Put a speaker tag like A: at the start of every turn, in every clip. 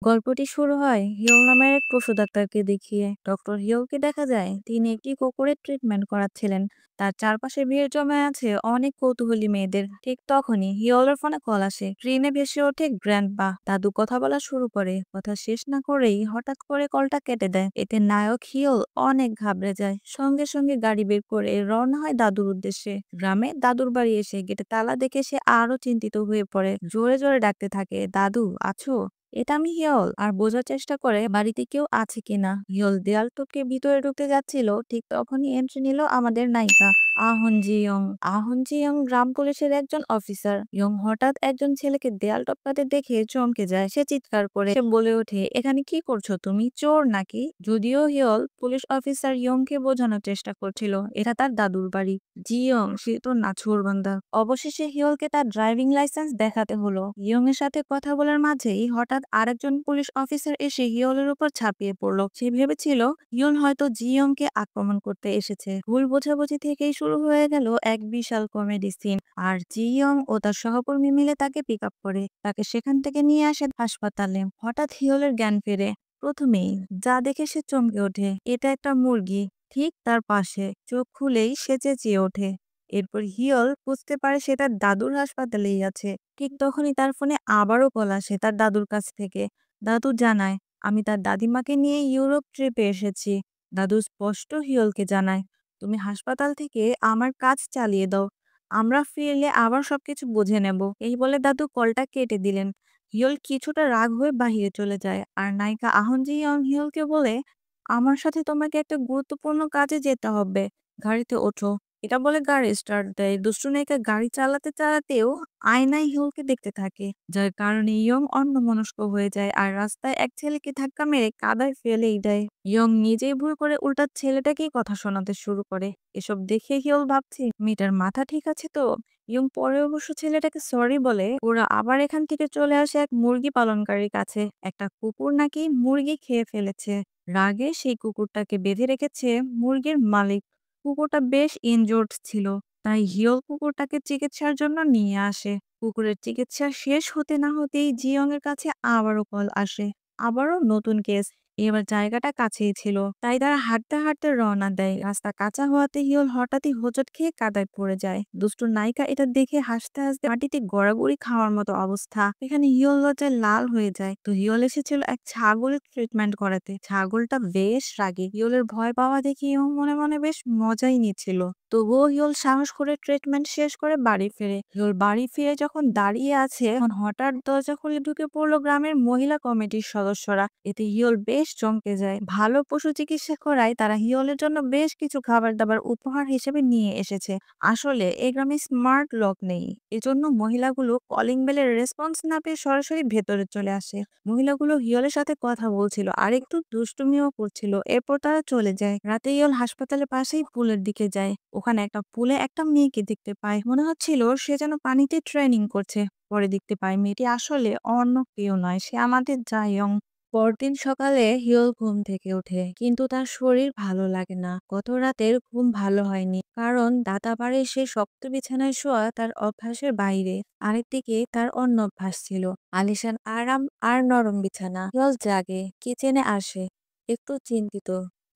A: গল্পটি শুরু হয় হিয়ল নামের এক পশু ডাক্তারকে দেখিয়ে। ডক্টর হিয়লকে দেখা যায় তিনি একটি কুকুরের ট্রিটমেন্ট করাচ্ছিলেন। তার চারপাশে ভিড় জমে আছে অনেক কৌতূহলী মেয়েদের। ঠিক তখনই হিয়লের ফোনে কল আসে। ট্রেনে ভেসে ওঠে গ্র্যান্ডপা। দাদু কথা বলা শুরু করে। কথা শেষ না করেই হঠাৎ করে কলটা কেটে দেয়। এতে নায়ক হিয়ল অনেক ঘাবড়ে যায়। সঙ্গে সঙ্গে গাড়ি বের করে রওনা হয় দাদুর উদ্দেশ্যে। গ্রামে দাদুর বাড়ি এসে গেটে তালা দেখে সে আরো চিন্তিত হয়ে পড়ে। জোরে জোরে ডাকতে থাকে, দাদু আছো? এটা আমি হিয়ল। আর বোঝার চেষ্টা করে বাড়িতে কেউ আছে কিনা। হিয়ল দেয়াল টপকে ভিতরে ঢুকতে যাচ্ছিল, ঠিক তখনই এন্ট্রি নিল আমাদের নায়িকা আহন জি ইয়ং। আহন জি ইয়ং গ্রাম পুলিশের একজন অফিসার। ইয়ং হঠাৎ একজন ছেলেকে দেয়াল টপকাতে দেখে চমকে যায়। সে চিৎকার করে সে বলে ওঠে, এখানে কি করছো তুমি, চোর নাকি? যদিও হিয়ল পুলিশ অফিসার ইয়ংকে বোঝানোর চেষ্টা করছিল এটা তার দাদুর বাড়ি। জি ইয়ং সে তো নাছোড়বান্দা। অবশেষে হিয়লকে তার ড্রাইভিং লাইসেন্স দেখাতে হলো। ইয়ং এর সাথে কথা বলার মাঝেই হঠাৎ আরেকজন পুলিশ অফিসার এসে হিয়লের উপর ঝাঁপিয়ে পড়লো। সে ভেবেছিল হিয়ল হয়তো জিয়ং কে আক্রমণ করতে এসেছে। ভুল বোঝাবুঝি থেকেই শুরু হয়ে গেল এক বিশাল কমেডি সিন। আর জিয়ং ও তার সহকর্মী মিলে তাকে পিক আপ করে তাকে সেখান থেকে নিয়ে আসে হাসপাতালে। হঠাৎ হিয়লের জ্ঞান ফেরে। প্রথমেই যা দেখে সে চমকে ওঠে, এটা একটা মুরগি ঠিক তার পাশে। চোখ খুলেই সে চেঁচিয়ে ওঠে। এরপর হিয়ল বুঝতে পারে সে তার দাদুর হাসপাতালেই আছে। ঠিক তখনই তার ফোনে আবারও কল আসে তার দাদুর কাছ থেকে। দাদু জানায়, আমি তার দাদিমাকে নিয়ে ইউরোপ ট্রিপে এসেছি। দাদু স্পষ্ট হিয়লকে জানায়, তুমি হাসপাতাল থেকে আমার কাজ চালিয়ে দাও, আমরা ফিরলে আবার সবকিছু বুঝে নেব। এই বলে দাদু কলটা কেটে দিলেন। হিয়ল কিছুটা রাগ হয়ে বাহিরে চলে যায়। আর নায়িকা আহনজি ইয়ং হিয়লকে বলে, আমার সাথে তোমাকে একটা গুরুত্বপূর্ণ কাজে যেতে হবে, গাড়িতে ওঠো। এটা বলে গাড়ি স্টার্ট দেয়। দুষ্টু নায়িকা গাড়ি চালাতে চালাতেও আয়নায় হিউলকে দেখতে থাকে, যার কারণে ইয়ং অন্যমনস্ক হয়ে যায় আর রাস্তায় এক ছেলেকে ধাক্কা মেরে কাদায় ফেলেই দেয়। ইয়ং নিজেই ভুল করে উল্টা ছেলেটাকেই কথা শোনাতে শুরু করে। এসব দেখে হিউল ভাবছে মেয়েটার মাথা ঠিক আছে তো। ইয়ং পরে অবশ্য ছেলেটাকে সরি বলে। ওরা আবার এখান থেকে চলে আসে এক মুরগি পালনকারীর কাছে। একটা কুকুর নাকি মুরগি খেয়ে ফেলেছে। রাগে সেই কুকুরটাকে বেঁধে রেখেছে মুরগির মালিক। কুকুরটা বেশ ইনজোর্ড ছিল, তাই হিয়ল কুকুরটাকে চিকিৎসার জন্য নিয়ে আসে। কুকুরের চিকিৎসা শেষ হতে না হতেই জিয়ং এর কাছে আবারও কল আসে। আবারও নতুন কেস। এবার জায়গাটা কাছেই ছিল, তাই তারা হাঁটতে হাঁটতে রওনা দেয়। রাস্তা কাঁচা হওয়াতে হিয়ল হঠাৎই হোঁচট খেয়ে কাদায় পড়ে যায়। দুষ্টু নায়িকা এটা দেখে হাসতে হাসতে মাটিতে গড়াগড়ি খাওয়ার মতো অবস্থা। এখানে হিয়ল লজ্জায় লাল হয়ে যায়। তো হিয়ল এসেছিল এক ছাগলের ট্রিটমেন্ট করাতে। ছাগলটা বেশ রাগী। হিয়লের ভয় পাওয়া দেখে ইয়ং মনে মনে বেশ মজাই নিচ্ছিল। তবুও হিয়ল সাহস করে ট্রিটমেন্ট শেষ করে বাড়ি ফেরে। হিয়ল বাড়ি ফিরে যখন দাঁড়িয়ে আছে, তখন হঠাৎ দরজা খুলে ঢুকে পড়লো গ্রামের মহিলা কমিটির সদস্যরা। এতে হিয়ল বেশ চমকে যায়। ভালো পশু চিকিৎসা করায় তারা হিয়লের জন্য বেশ কিছু খাবার দাবার উপহার হিসেবে নিয়ে এসেছে। আসলে এই গ্রামে স্মার্ট লক নেই, এজন্য মহিলাগুলো কলিং বেলের রেসপন্স না পেয়ে সরাসরি ভেতরে চলে আসে। মহিলাগুলো হিয়লের সাথে কথা বলছিল আর একটু দুষ্টুমিও করছিল। এরপর তারা চলে যায়। রাতে হিয়ল হাসপাতালের পাশেই পুলের দিকে যায়। ওখানে একটা পুলে একটা মেয়েকে দেখতে পায়। মনে হচ্ছিল সে যেন পানিতে ট্রেনিং করছে। পরে দেখতে পায় মেয়েটি আসলে অন্য কেউ নয়, সে আমাদের জায়ং। পরদিন সকালে হিয়ল ঘুম থেকে ওঠে, কিন্তু তার শরীর ভালো লাগে না। গত রাতের ঘুম ভালো হয়নি, কারণ দাদাবাড়ির সেই শক্ত বিছানায় শোয়া তার অভ্যাসের বাইরে। আরেকদিকে তার অন্য অভ্যাস ছিল আলিশান আরাম আর নরম বিছানা। হিয়ল জাগে, কিচেনে আসে, একটু চিন্তিত।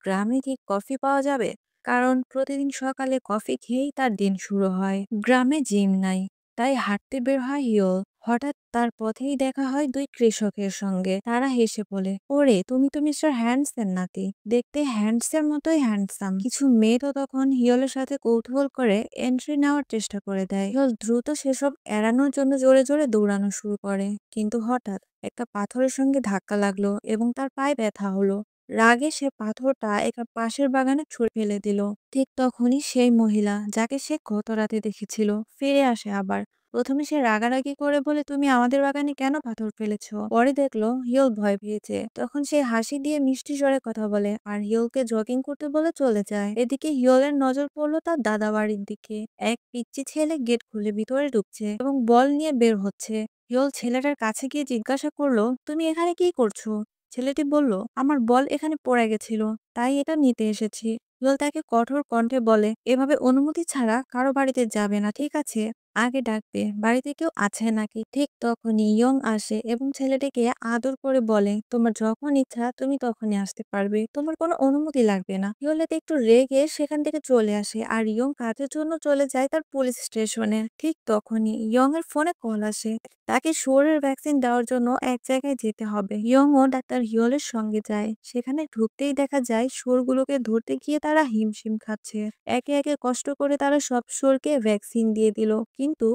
A: গ্রামে কি কফি পাওয়া যাবে? কারণ প্রতিদিন সকালে কফি খেয়েই তার দিন শুরু হয়। গ্রামে জিম নাই, তাই হাঁটতে বের হয় হিয়ল। হঠাৎ তার পথেই দেখা হয় দুই কৃষকের সঙ্গে। তারা হেসে বলে, ওরে তুমি তো মিস্টার হ্যান্ডসের নাতি, দেখতে হ্যান্ডসের মতোই হ্যান্ডসাম। কিছু মেয়ে তো তখন হিয়লের সাথে কৌতূহল করে এন্ট্রি নেওয়ার চেষ্টা করে দেয়। হিয়ল দ্রুত সেসব এড়ানোর জন্য জোরে জোরে দৌড়ানো শুরু করে, কিন্তু হঠাৎ একটা পাথরের সঙ্গে ধাক্কা লাগলো এবং তার পায়ে ব্যথা হলো। রাগে সে পাথরটা একটা পাশের বাগানে ছুঁড়ে ফেলে দিল। ঠিক তখনই সেই মহিলা যাকে সে গত রাতে দেখেছিল ফিরে আসে আবার। প্রথমে সে রাগারাগি করে বলে, তুমি আমাদের বাগানে কেন পাথর ফেলেছো? পরে দেখলো হিয়ল ভয় পেয়েছে। তখন সে হাসি দিয়ে মিষ্টি স্বরে কথা বলে আর হিয়লকে জগিং করতে বলে চলে যায়। এদিকে হিয়লের নজর পড়লো তার দাদা বাড়ির দিকে। এক পিচ্চি ছেলে গেট খুলে ভিতরে ঢুকছে এবং বল নিয়ে বের হচ্ছে। হিয়ল ছেলেটার কাছে গিয়ে জিজ্ঞাসা করলো, তুমি এখানে কি করছো? ছেলেটি বলল, আমার বল এখানে পড়ে গেছিল, তাই এটা নিতে এসেছি। হিয়ল তাকে কঠোর কণ্ঠে বলে, এভাবে অনুমতি ছাড়া কারো বাড়িতে যাবে না, ঠিক আছে? আগে ডাকবে, বাড়িতে কেউ আছে নাকি। ঠিক তখনই ইয়ং আসে এবং ছেলেটিকে আদর করে বলে, তোমার যখন ইচ্ছা তুমি তখনই আসতে পারবে, তোমার কোনো অনুমতি লাগবে না। হিওলেতে একটু রেগে সেখান থেকে চলে আসে আর ইয়ং কাজের জন্য চলে যায় তার পুলিশ স্টেশনে। ঠিক তখনই ইয়ং এর ফোনে কল আসে, তাকে শুয়োরের ভ্যাকসিন দেওয়ার জন্য এক জায়গায় যেতে হবে। ইয়ং ও ডাক্তার হিওলের সঙ্গে যায়। সেখানে ঢুকতেই দেখা যায় শুয়োরগুলোকে ধরতে গিয়ে তারা হিমশিম খাচ্ছে। একে একে কষ্ট করে তারা সব শুয়োরকে ভ্যাকসিন দিয়ে দিল, কিন্তু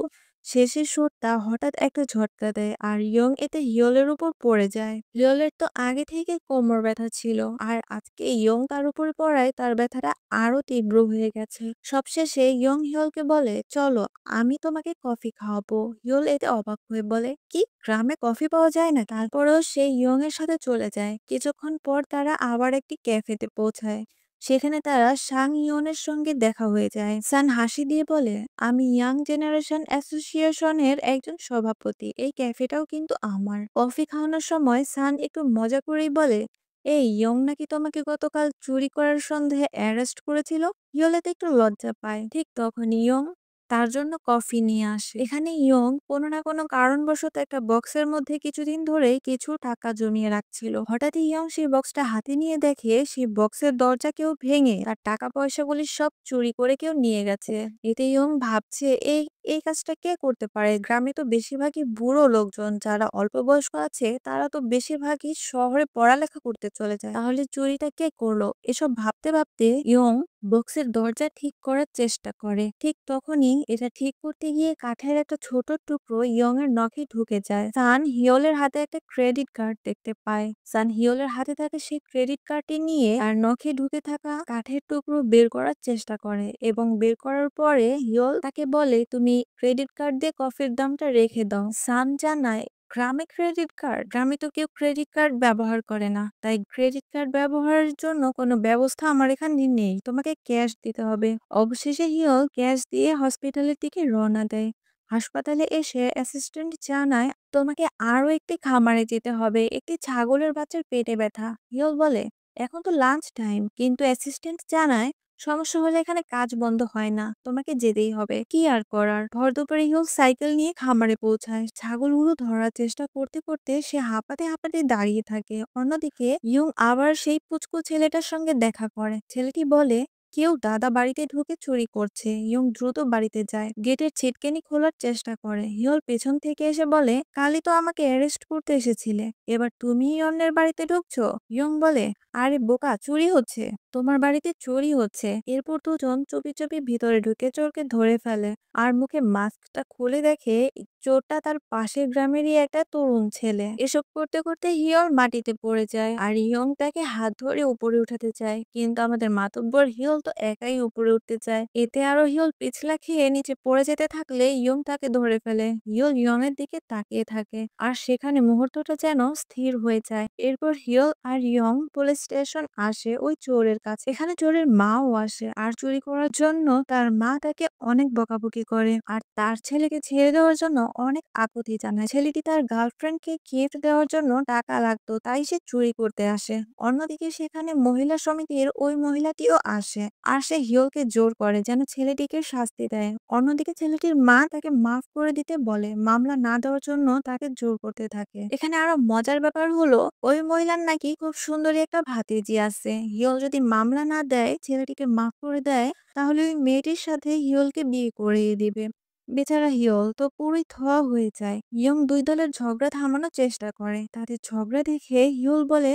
A: শেষের শুয়োরটা হঠাৎ একটা ঝটকা দেয় আর ইয়ং এতে হিওলের উপর পড়ে যায়। হিওলের তো আগে থেকে কোমর ব্যথা ছিল, আর আজকে ইয়ং তার উপর পড়ায় তার ব্যথাটা আরো তীব্র হয়ে গেছে। সবশেষে ইয়ং হিওলকে বলে, চলো আমি তোমাকে কফি খাওয়াবো। হিওল এতে অবাক হয়ে বলে, কি, গ্রামে কফি পাওয়া যায় না? তারপরেও সে ইয়ং এর সাথে চলে যায়। কিছুক্ষণ পর তারা আবার একটি ক্যাফেতে পৌঁছায়। সেখানে তারা সাং ইয়নের সঙ্গে দেখা হয়ে যায়। সান হাসি দিয়ে বলে, আমি ইয়াং জেনারেশন অ্যাসোসিয়েশনের একজন সভাপতি, এই ক্যাফেটাও কিন্তু আমার। কফি খাওয়ানোর সময় সান একটু মজা করেই বলে, এই ইয়ং নাকি তোমাকে গতকাল চুরি করার সন্দেহে অ্যারেস্ট করেছিল। ইয়োলেতে একটু লজ্জা পায়। ঠিক তখন ইয়ং তার জন্য কফি নিয়ে আসে। এখানে ইয়ং কোনো না কোনো কারণবশত একটা বক্সের মধ্যে কিছুদিন ধরেই কিছু টাকা জমিয়ে রাখছিল। হঠাৎই ইয়ং সেই বক্সটা হাতে নিয়ে দেখে সেই বক্সের দরজা কেউ ভেঙে তার টাকা পয়সাগুলি সব চুরি করে কেউ নিয়ে গেছে। এতে ইয়ং ভাবছে, এই এই কাজটা কে করতে পারে? গ্রামে তো বেশিরভাগই বুড়ো লোকজন, যারা অল্প বয়স্ক আছে তারা তো বেশিরভাগই শহরে পড়ালেখা করতে চলে যায়। তাহলে চুরিটা কে করলো? এসব ভাবতে ভাবতে ইয়ং বক্সের দরজা ঠিক করার চেষ্টা করে। ঠিক তখনই এটা ঠিক করতে গিয়ে কাঠের একটা ছোট টুকরো ইয়ং এর নখে ঢুকে যায়। সান হিওলের হাতে একটা ক্রেডিট কার্ড দেখতে পায়। সান হিওলের হাতে থাকা সেই ক্রেডিট কার্ডটি নিয়ে আর নখে ঢুকে থাকা কাঠের টুকরো বের করার চেষ্টা করে, এবং বের করার পরে হিওল তাকে বলে, তুমি ক্রেডিট কার্ড দিয়ে কফির দামটা রেখে দাও। সান জানায়, গ্রামে ক্রেডিট কার্ড? গ্রামে তো কেউ ক্রেডিট কার্ড ব্যবহার করে না, তাই ক্রেডিট কার্ড ব্যবহারের জন্য কোনো ব্যবস্থা আমার এখানে নেই, তোমাকে ক্যাশ দিতে হবে। অবশেষে হিয়ল ক্যাশ দিয়ে হসপিটালের দিকে রওনা দেয়। হাসপাতালে এসে অ্যাসিস্ট্যান্ট জানায়, তোমাকে আরো একটি খামারে যেতে হবে, একটি ছাগলের বাচ্চার পেটে ব্যথা। হিয়ল বলে, এখন তো লাঞ্চ টাইম, কিন্তু অ্যাসিস্ট্যান্ট জানায়, সমস্যা হলে এখানে কাজ বন্ধ হয় না, তোমাকে যেতেই হবে। কি আর করার। ভর দুপুরে হিউল সাইকেল নিয়ে খামারে পৌঁছায়। ছাগলগুলো ধরার চেষ্টা করতে করতে সে হাঁপাতে হাঁপাতে দাঁড়িয়ে থাকে। অন্যদিকে ইয়ং আবার সেই পুচকু ছেলেটার সঙ্গে দেখা করে। ছেলেটি বলে, কেউ দাদা বাড়িতে ঢুকে চুরি করছে। ইয়ং দ্রুত বাড়িতে যায়, গেটের ছিটকেনি খোলার চেষ্টা করে। হিউল পেছন থেকে এসে বলে, কালই তো আমাকে অ্যারেস্ট করতে এসেছিলে, এবার তুমি অন্যের বাড়িতে ঢুকছো? ইয়ং বলে, আরে বোকা, চুরি হচ্ছে, তোমার বাড়িতে চুরি হচ্ছে। এরপর দুজন চুপি চুপি ভিতরে ঢুকে চোরকে ধরে ফেলে, আর মুখে মাস্কটা খুলে দেখে চোরটা তার পাশের গ্রামেরই একটা তরুণ ছেলে। এসব করতে করতে হিয়র মাটিতে পড়ে যায়, আর ইয়ং তাকে হাত ধরে উপরে উঠাতে চায়, কিন্তু আমাদের মাতব্বর হিয়ল তো একাই উপরে উঠতে চায়। এতে আরো হিয়ল পিছলা খেয়ে নিচে পড়ে যেতে থাকলে ইয়ং তাকে ধরে ফেলে। হিয়ল ইয়ং এর দিকে তাকিয়ে থাকে, আর সেখানে মুহূর্তটা যেন স্থির হয়ে যায়। এরপর হিয়ল আর ইয়ং পুলিশ স্টেশন আসে ওই চোরের কাছে। এখানে চোরের মাও আসে, আর চুরি করার জন্য তার মা তাকে অনেক বকাবকি করে, আর তার ছেলেকে ছেড়ে দেওয়ার জন্য অনেক আকুতি জানায়। ছেলেটি তার গার্লফ্রেন্ডকে গিফট দেওয়ার জন্য টাকা লাগতো, তাই সে চুরি করতে আসে। অন্যদিকে সেখানে মহিলা সমিতির ওই মহিলাটিও আসে, আর সে হিয়লকে জোর করে যেন ছেলেটিকে শাস্তি দেয়। অন্যদিকে ছেলেটির মা তাকে মাফ করে দিতে বলে, মামলা না দেওয়ার জন্য তাকে জোর করতে থাকে। এখানে আরো মজার ব্যাপার হলো, ওই মহিলার নাকি খুব সুন্দরী একটা ভাতিজি আছে। হিয়ল যদি মামলা না দেয়, ছেলেটিকে মাফ করে দেয়, তাহলে ওই মেয়েটির সাথে হিয়লকে বিয়ে করিয়ে দিবে। বেচারা হিয়ল তো পুরোই থোয়া হয়ে যায়। ইয়ং দুই দলের ঝগড়া থামানোর চেষ্টা করে। তাদের ঝগড়া দেখে হিয়ল বলে,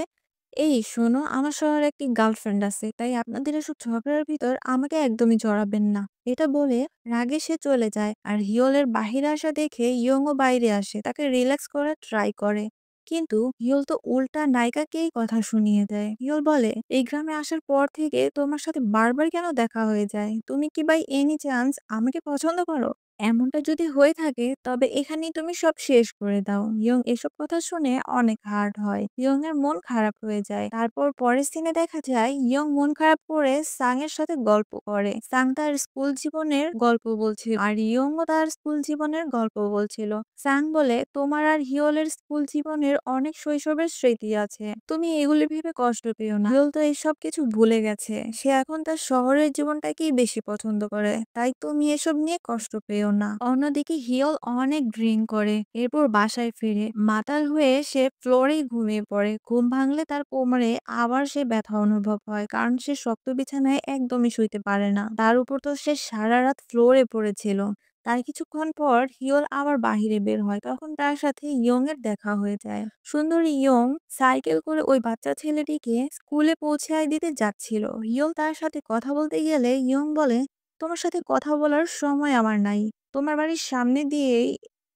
A: এই শোনো, আমার শহরে একটি গার্লফ্রেন্ড আছে, তাই আপনাদের এসব ঝগড়ার ভিতর আমাকে একদমই জড়াবেন না। এটা বলে রাগে সে চলে যায়, আর হিয়লের বাহিরে আসা দেখে ইয়ংও বাইরে আসে, তাকে রিল্যাক্স করার ট্রাই করে। কিন্তু হিয়ল তো উল্টা নায়িকাকেই কথা শুনিয়ে দেয়। হিয়ল বলে, এই গ্রামে আসার পর থেকে তোমার সাথে বারবার কেন দেখা হয়ে যায়? তুমি কি বাই এনি চান্স আমাকে পছন্দ করো? এমনটা যদি হয়ে থাকে তবে এখানেই তুমি সব শেষ করে দাও। ইয়ং এসব কথা শুনে অনেক হার্ট হয়। ইয়ং এর মন খারাপ হয়ে যায়। তারপর পরের সিনে দেখা যায় ইয়ং মন খারাপ করে সাং এর সাথে গল্প করে। সাং তার স্কুল জীবনের গল্প বলছিল, আর ইয়ং ও তার স্কুল জীবনের গল্প বলছিল। সাং বলে, তোমার আর হিয়লের স্কুল জীবনের অনেক শৈশবের স্মৃতি আছে, তুমি এগুলি ভেবে কষ্ট পেও না। হিয়ল তো এইসব কিছু ভুলে গেছে, সে এখন তার শহরের জীবনটাকেই বেশি পছন্দ করে, তাই তুমি এসব নিয়ে কষ্ট পেও না। অন্যদিকে হিয়ল অনেক ড্রিঙ্ক করে, এরপর বাসায় ফিরে মাতাল হয়ে সে ফ্লোরেই ঘুমিয়ে পড়ে। ঘুম ভাঙলে তার কোমরে আবার সে ব্যথা অনুভব হয়, কারণ সে শক্ত বিছানায় একদমই শুইতে পারে না। তার উপর তো সে সারা রাত ফ্লোরে পড়েছিল। তার কিছুক্ষণ পর হিয়ল আবার বাহিরে বের হয়, তখন তার সাথে ইয়ং এর দেখা হয়ে যায়। সুন্দরী ইয়ং সাইকেল করে ওই বাচ্চা ছেলেটিকে স্কুলে পৌঁছায় দিতে যাচ্ছিল। হিয়ল তার সাথে কথা বলতে গেলে ইয়ং বলে, তোমার সাথে কথা বলার সময় আমার নাই। তোমার বাড়ির সামনে দিয়েই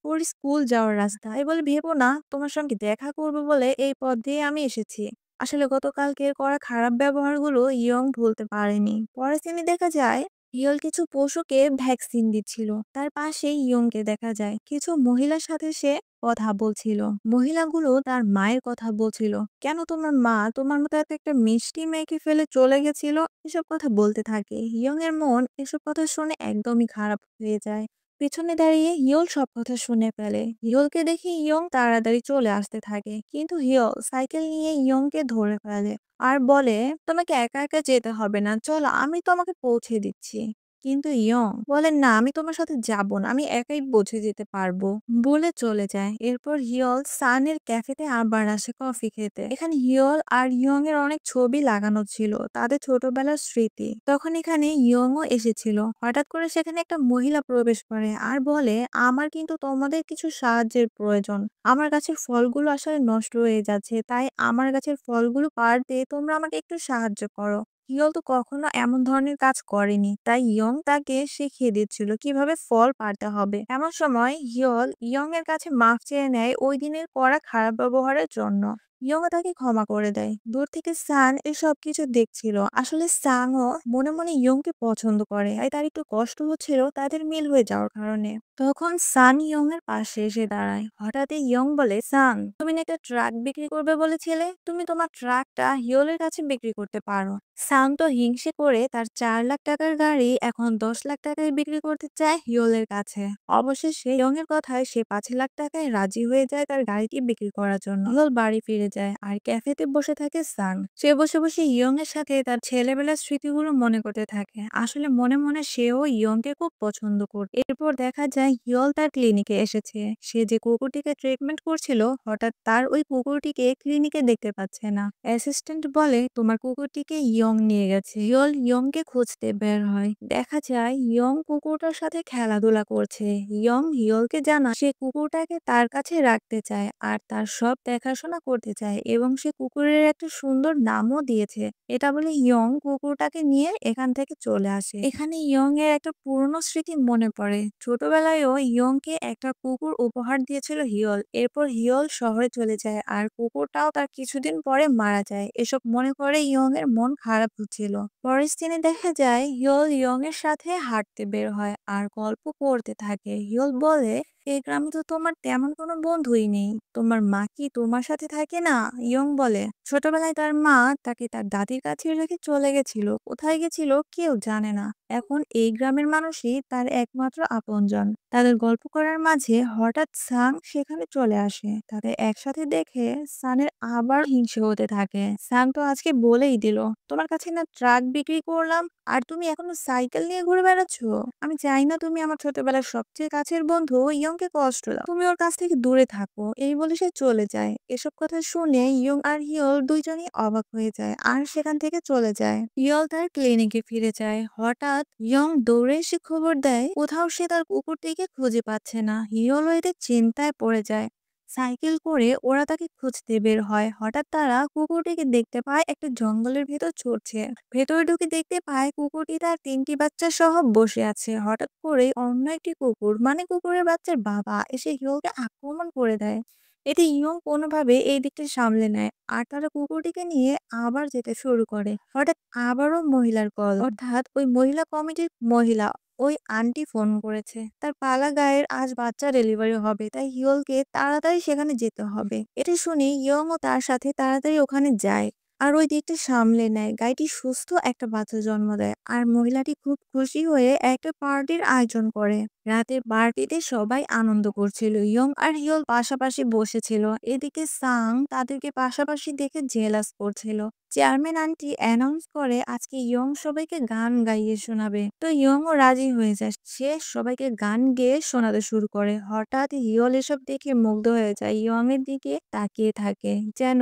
A: ওর স্কুল যাওয়ার রাস্তা। এই বলে ভেবো না তোমার সঙ্গে দেখা করবো বলে এই পথ দিয়ে আমি এসেছি। আসলে গতকালকের করা খারাপ ব্যবহারগুলো ইয়ং ভুলতে পারেনি। পরের দিনে দেখা যায় হিয়ল কিছু পশুকে ভ্যাকসিন দিচ্ছিল। তার পাশে ইয়ংকে দেখা যায় কিছু মহিলার সাথে সে কথা বলছিল। মহিলাগুলো তার মায়ের কথা বলছিল। কেন তোমার মা তোমার মতো এত একটা মিষ্টি মেয়েকে ফেলে চলে গেছিল, এসব কথা বলতে থাকে। ইয়ং এর মন এসব কথা শুনে একদমই খারাপ হয়ে যায়। পিছনে দাঁড়িয়ে হিয়ল সব কথা শুনে ফেলে। হিয়লকে দেখে ইয়ং তাড়াতাড়ি চলে আসতে থাকে, কিন্তু হিয়ল সাইকেল নিয়ে ইয়ংকে ধরে ফেলে আর বলে, তোমাকে একা একা যেতে হবে না, চলো আমি তোমাকে পৌঁছে দিচ্ছি। কিন্তু ইয়ং বলে, না আমি তোমার সাথে যাব না, আমি একাই পৌঁছে যেতে পারবো, বলে চলে যায়। এরপর হিয়ল সানের ক্যাফেতে আবার আসে কফি খেতে। এখানে হিয়ল আর ইয়ং এর অনেক ছবি লাগানো ছিল, তাদের ছোটবেলার স্মৃতি। তখন এখানে ইয়ংও এসেছিল। হঠাৎ করে সেখানে একটা মহিলা প্রবেশ করে আর বলে, আমার কিন্তু তোমাদের কিছু সাহায্যের প্রয়োজন। আমার গাছের ফলগুলো আসলে নষ্ট হয়ে যাচ্ছে, তাই আমার গাছের ফলগুলো পাড়তে তোমরা আমাকে একটু সাহায্য করো। হিয়ল তো কখনো এমন ধরনের কাজ করেনি, তাই ইয়ং তাকে শিখিয়ে দিচ্ছিল কিভাবে ফল পাড়তে হবে। এমন সময় হিয়ল ইয়ং এর কাছে মাফ চেয়ে নেয় ওই দিনের করা খারাপ ব্যবহারের জন্য। ইয়ংও তাকে ক্ষমা করে দেয়। দূর থেকে সান এসব কিছু দেখছিল। আসলে সাংও মনে মনে ইয়ংকে পছন্দ করে, আর তার একটু কষ্ট হচ্ছিল তাদের মিল হয়ে যাওয়ার কারণে। তখন সান ইয়ং এর পাশে এসে দাঁড়ায়। হঠাৎই ইয়ং বলে, সান তুমি না একটা ট্রাক বিক্রি করবে বলেছিলে, তুমি তোমার ট্রাকটা হিয়লের কাছে বিক্রি করতে পারো। সান তো হিংসে করে তার 4 লাখ টাকার গাড়ি এখন 10 লাখ টাকায় বিক্রি করতে চায় হিয়লের কাছে। অবশেষে ইয়ং এর কথায় সে 5 লাখ টাকায় রাজি হয়ে যায় তার গাড়িটি বিক্রি করার জন্য। হিয়ল বাড়ি ফিরে যায় আর ক্যাফেতে বসে থাকে সান। সে বসে বসে ইয়ং এর সাথে তার ছেলেবেলার স্মৃতিগুলো মনে করতে থাকে। আসলে মনে মনে সেও ইয়ংকে খুব পছন্দ করত। এরপর দেখা যায় হিয়ল তার ক্লিনিকে এসেছে। সে যে কুকুরটিকে ট্রিটমেন্ট করছিল, হঠাৎ তার ওই কুকুরটিকে ক্লিনিকে দেখতে পাচ্ছে না। অ্যাসিস্ট্যান্ট বলে, তোমার কুকুরটিকে ইয়ং নিয়ে গেছে। হিয়ল ইয়ংকে খুঁজতে বের হয়। দেখা যায় ইয়ং কুকুরটার সাথে খেলাধুলা করছে। ইয়ং হিয়লকে জানা সে কুকুরটাকে তার কাছে রাখতে চায় আর তার সব দেখাশোনা করতে চায়, এবং সে কুকুরের একটা সুন্দর নামও দিয়েছে। এটা বলে ইয়ং কুকুরটাকে নিয়ে এখান থেকে চলে আসে। এখানে ইয়ং এর একটা পুরনো স্মৃতি মনে পড়ে। ছোটবেলায়ও ইয়ংকে একটা কুকুর উপহার দিয়েছিল হিয়ল। এরপর হিয়ল শহরে চলে যায় আর কুকুরটাও তার কিছুদিন পরে মারা যায়। এসব মনে করে ইয়ং এর মন খারাপ হচ্ছিল। পরের দিনে দেখা যায় হিয়ল ইয়ং এর সাথে হাঁটতে বের হয় আর গল্প করতে থাকে। হিয়ল বলে, এই গ্রামে তো তোমার তেমন কোনো বন্ধুই নেই, তোমার মা কি তোমার সাথে থাকে না? ইয়ং বলে, ছোটবেলায় তার মা তাকে তার দাদির কাছে রেখে চলে গেছিল, কোথায় গেছিল কেউ জানে না। এখন এই গ্রামের মানুষই তার একমাত্র আপনজন। তাদের গল্প করার মাঝে হঠাৎ সাং সেখানে চলে আসে। তাদের একসাথে দেখে সানের আবার হিংসে হতে থাকে। সাং তো আজকে বলেই দিল, তোমার কাছে না ট্রাক বিক্রি করলাম আর তুমি এখনো সাইকেল নিয়ে ঘুরে বেড়াচ্ছ। আমি চাই না তুমি আমার ছোটবেলার সবচেয়ে কাছের বন্ধু ইয়ংকে কষ্ট দাও, তুমি ওর কাছ থেকে দূরে থাকো। এই বলে সে চলে যায়। এসব কথা শুনে ইয়ং আর হিয়ল দুইজনই অবাক হয়ে যায় আর সেখান থেকে চলে যায়। হিয়ল তার ক্লিনিকে ফিরে যায়। হঠাৎ ইয়ং দৌড়ে এসে খবর দেয় কোথাও সে তার কুকুরটিকে খুঁজে পাচ্ছে না। হিয়লও এতে চিন্তায় পড়ে যায়। সাইকেল করে ওরা তাকে খুঁজতে বের হয়। হঠাৎ তারা কুকুরটিকে দেখতে পায় একটা জঙ্গলের ভেতর ছুটছে। ভেতরে ঢুকে দেখতে পায় কুকুরটি তার 3টি বাচ্চা সহ বসে আছে। হঠাৎ করে অন্য একটি কুকুর, মানে কুকুরের বাচ্চার বাবা, এসে হিয়লকে আক্রমণ করে দেয়। এতে ইয়ং কোনোভাবে এই দিকটা সামলে নেয় আর তারা কুকুরটিকে নিয়ে আবার যেতে শুরু করে। হঠাৎ আবারও মহিলার কল, অর্থাৎ ওই মহিলা কমিটির মহিলা ওই আন্টি ফোন করেছে। তার পালা গায়ের আজ বাচ্চা ডেলিভারি হবে, তাই হিয়লকে তাড়াতাড়ি সেখানে যেতে হবে। এটা শুনে ইয়ংও তার সাথে তাড়াতাড়ি ওখানে যায়। আর ওই দিকটা সামলে নেয়। গাইটি সুস্থ একটা বাচ্চা জন্ম দেয়। আর মহিলাটি খুব খুশি হয়ে একটা পার্টির আয়োজন করে। রাতের পার্টিতে সবাই আনন্দ করছিল। ইয়ং আর হিয়ল পাশাপাশি বসেছিল। এদিকে সাং তাদেরকে পাশাপাশি দেখে জেলাস করছিল। চেয়ারম্যান আন্টি অ্যানাউন্স করে আজকে ইয়ং সবাইকে গান গাইয়ে শোনাবে। তো ইয়ংও রাজি হয়ে যায়। সে সবাইকে গান গেয়ে শোনাতে শুরু করে। হঠাৎ হিয়ল এসব দেখে মুগ্ধ হয়ে যায়। ইয়ং এর দিকে তাকিয়ে থাকে, যেন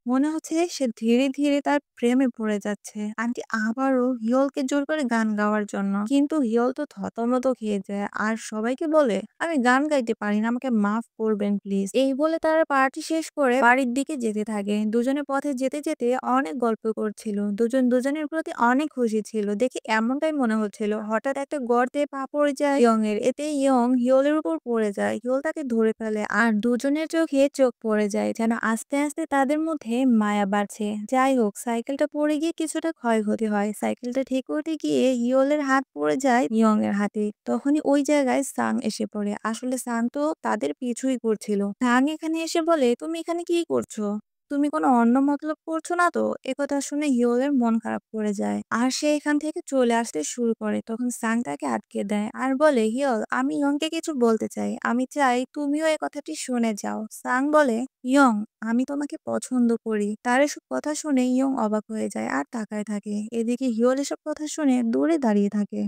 A: মনে হচ্ছে সে ধীরে ধীরে তার প্রেমে পড়ে যাচ্ছে। আন্টি আবারও হিয়লকে জোর করে গান গাওয়ার জন্য, কিন্তু হিয়ল তো থতমত খেয়ে যায় আর সবাইকে বলে, আমি গান গাইতে পারি না, আমাকে মাফ করবেন প্লিজ। এই বলে তারা পার্টি শেষ করে বাড়ির দিকে যেতে থাকে। দুজনে পথে যেতে যেতে অনেক গল্প করছিল। দুজন দুজনের প্রতি অনেক খুশি ছিল। দেখে এমনটাই মনে হচ্ছিল। হঠাৎ একটা গর্তে পা পড়ে যায় ইয়ং এর। এতে ইয়ং হিয়লের উপর পড়ে যায়। হিয়ল তাকে ধরে ফেলে আর দুজনের চোখে চোখ পড়ে যায়, যেন আস্তে আস্তে তাদের মধ্যে মায়া বাড়ছে। যাই হোক, সাইকেলটা পড়ে গিয়ে কিছুটা ক্ষয়ক্ষতি হয়। সাইকেলটা ঠিক করতে গিয়ে হিয়লের হাত পড়ে যায় ইয়ং এর হাতে। তখনই ওই জায়গায় সাং এসে পড়ে। আসলে সাং তো তাদের পিছুই করছিল। সাং এখানে এসে বলে, তুমি এখানে কি করছো? তুমি কোনো অন্য মতলব করছো না তো? একথা শুনে হিয়লের মন খারাপ করে যায় আর সে এখান থেকে চলে আসতে শুরু করে। তখন সাং তাকে আটকে দেয় আর বলে, হিয়ল, আমি ইয়ংকে কিছু বলতে চাই। আমি চাই তুমিও এই কথাটি শুনে যাও। সাং বলে, ইয়ং, আমি তোমাকে পছন্দ করি। তার এসব কথা শুনে ইয়ং অবাক হয়ে যায় আর তাকায় থাকে। এদিকে হিয়ল এসব কথা শুনে দূরে দাঁড়িয়ে থাকে।